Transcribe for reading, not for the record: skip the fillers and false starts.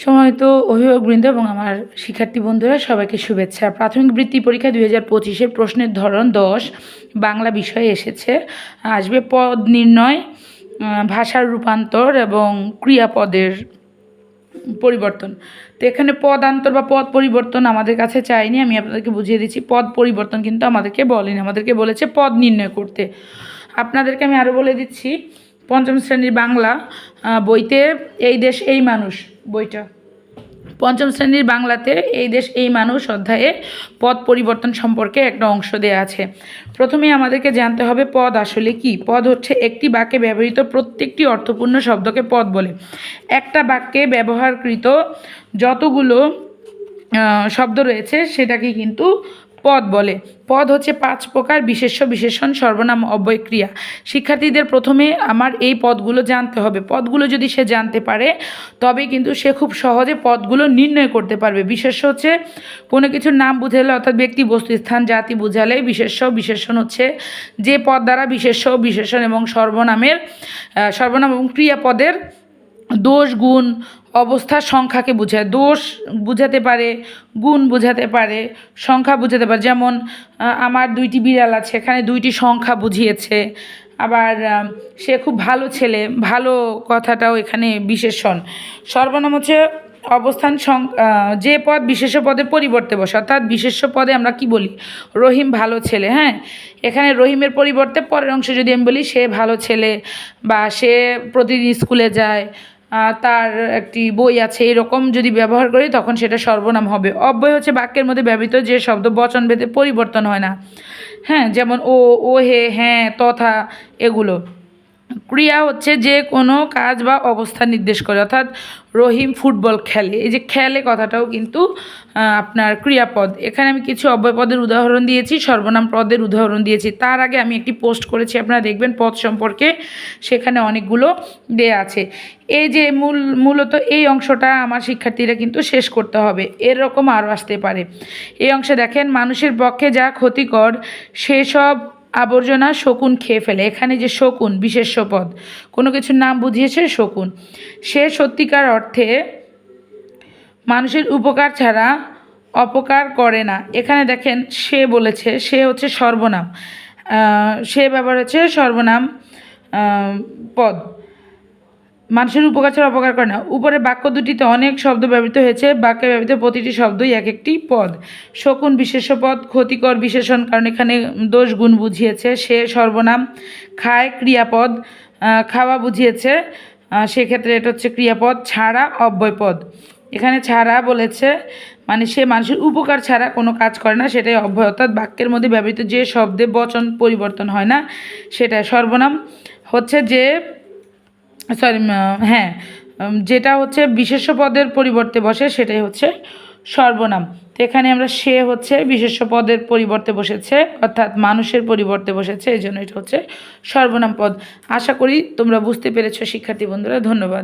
সময়ত অভিভাবকবৃন্দ এবং আমার শিক্ষার্থী বন্ধুরা সবাইকে শুভেচ্ছা। প্রাথমিক বৃত্তি পরীক্ষা 2025-এর প্রশ্নের ধরন 10 বাংলা বিষয়ে এসেছে। আসবে পদ নির্ণয়, ভাষার রূপান্তর এবং ক্রিয়াপদের পরিবর্তন। তো এখানে পদান্তর বা পদ পরিবর্তন আমাদের কাছে চাইনি, আমি আপনাদেরকে বুঝিয়ে দিচ্ছি। পদ পরিবর্তন কিন্তু আমাদেরকে বলেনি, আমাদেরকে বলেছে পদ নির্ণয় করতে। আপনাদেরকে আমি আরও বলে দিচ্ছি, পঞ্চম শ্রেণীর বাংলা বইতে এই দেশ এই মানুষ বইটা, পঞ্চম শ্রেণীর বাংলাতে এই দেশ এই মানুষ অধ্যায়ে পদ পরিবর্তন সম্পর্কে একটা অংশ দেওয়া আছে। প্রথমেই আমাদেরকে জানতে হবে পদ আসলে কি। পদ হচ্ছে একটি বাক্যে ব্যবহৃত প্রত্যেকটি অর্থপূর্ণ শব্দকে পদ বলে। একটা বাক্যে ব্যবহারকৃত যতগুলো শব্দ রয়েছে সেটাকে কিন্তু পদ বলে। পদ হচ্ছে 5 প্রকার: বিশেষ্য, বিশেষণ, সর্বনাম, অব্যয়, ক্রিয়া। শিক্ষার্থীদের প্রথমে আমার এই পদগুলো জানতে হবে। পদগুলো যদি সে জানতে পারে তবে কিন্তু সে খুব সহজে পদগুলো নির্ণয় করতে পারবে। বিশেষ্য হচ্ছে কোনো কিছুর নাম বুঝালে, অর্থাৎ ব্যক্তি, বস্তু, স্থান, জাতি বুঝালে বিশেষ্য। বিশেষণ হচ্ছে যে পদ দ্বারা বিশেষ্য, বিশেষণ এবং সর্বনাম এবং ক্রিয়াপদের দোষ, গুণ, অবস্থা, সংখ্যাকে বোঝায়। দোষ বুঝাতে পারে, গুণ বুঝাতে পারে, সংখ্যা বুঝাতে পারে। যেমন আমার 2টি বিড়াল আছে, এখানে 2টি সংখ্যা বুঝিয়েছে। আবার সে খুব ভালো ছেলে, ভালো কথাটাও এখানে বিশেষণ। সর্বনাম হচ্ছে অবস্থান যে পদ বিশেষ্য পদের পরিবর্তে বসে, অর্থাৎ বিশেষ্য পদে আমরা কি বলি, রহিম ভালো ছেলে। হ্যাঁ, এখানে রহিমের পরিবর্তে পরের অংশে যদি আমি বলি সে ভালো ছেলে, বা সে প্রতিদিন স্কুলে যায়, তার একটি বই আছে, এরকম যদি ব্যবহার করি তখন সেটা সর্বনাম হবে। অব্যয় হচ্ছে বাক্যের মধ্যে ব্যবহৃত যে শব্দ বচনভেদে পরিবর্তন হয় না। হ্যাঁ, যেমন ও, হে, হ্যাঁ, তথা, এগুলো। ক্রিয়া হচ্ছে যে কোনো কাজ বা অবস্থা নির্দেশ করে, অর্থাৎ রহিম ফুটবল খেলে, এই যে খেলে কথাটাও কিন্তু আপনার ক্রিয়াপদ। এখানে আমি কিছু অব্যয় পদের উদাহরণ দিয়েছি, সর্বনাম পদের উদাহরণ দিয়েছি। তার আগে আমি একটি পোস্ট করেছি, আপনারা দেখবেন পদ সম্পর্কে, সেখানে অনেকগুলো দেয়া আছে। এই যে মূলত এই অংশটা আমার শিক্ষার্থীরা কিন্তু শেষ করতে হবে। এরকম আরও আসতে পারে। এই অংশে দেখেন, মানুষের পক্ষে যা ক্ষতিকর সেসব আবর্জনা শকুন খেয়ে ফেলে। এখানে যে শকুন বিশেষ্য পদ, কোনো কিছুর নাম বুঝিয়েছে শকুন। সে সত্যিকার অর্থে মানুষের উপকার ছাড়া অপকার করে না। এখানে দেখেন সে বলেছে, সে হচ্ছে সর্বনাম, সে ব্যবহার হচ্ছে সর্বনাম পদ। মানুষের উপকার ছাড়া অপকার করে না। উপরে বাক্য দুটিতে অনেক শব্দ ব্যবহৃত হয়েছে, বাক্যে ব্যবহৃত প্রতিটি শব্দই এক একটি পদ। শকুন বিশেষ্য পদ, ক্ষতিকর বিশেষণ, কারণ এখানে দোষ গুণ বুঝিয়েছে। সে সর্বনাম, খায় ক্রিয়াপদ, খাওয়া বুঝিয়েছে, সেক্ষেত্রে এটা হচ্ছে ক্রিয়াপদ। ছাড়া অব্যয় পদ, এখানে ছাড়া বলেছে, মানে সে মানুষের উপকার ছাড়া কোনো কাজ করে না, সেটাই অব্যয়, অর্থাৎ বাক্যের মধ্যে ব্যবহৃত যে শব্দে বচন পরিবর্তন হয় না সেটাই। সর্বনাম হচ্ছে যে যেটা হচ্ছে বিশেষ্য পদের পরিবর্তে বসে সেটাই হচ্ছে সর্বনাম। তো এখানে আমরা সে হচ্ছে বিশেষ্য পদের পরিবর্তে বসেছে, অর্থাৎ মানুষের পরিবর্তে বসেছে, এই জন্য এটা হচ্ছে সর্বনাম পদ। আশা করি তোমরা বুঝতে পেরেছো শিক্ষার্থী বন্ধুরা। ধন্যবাদ।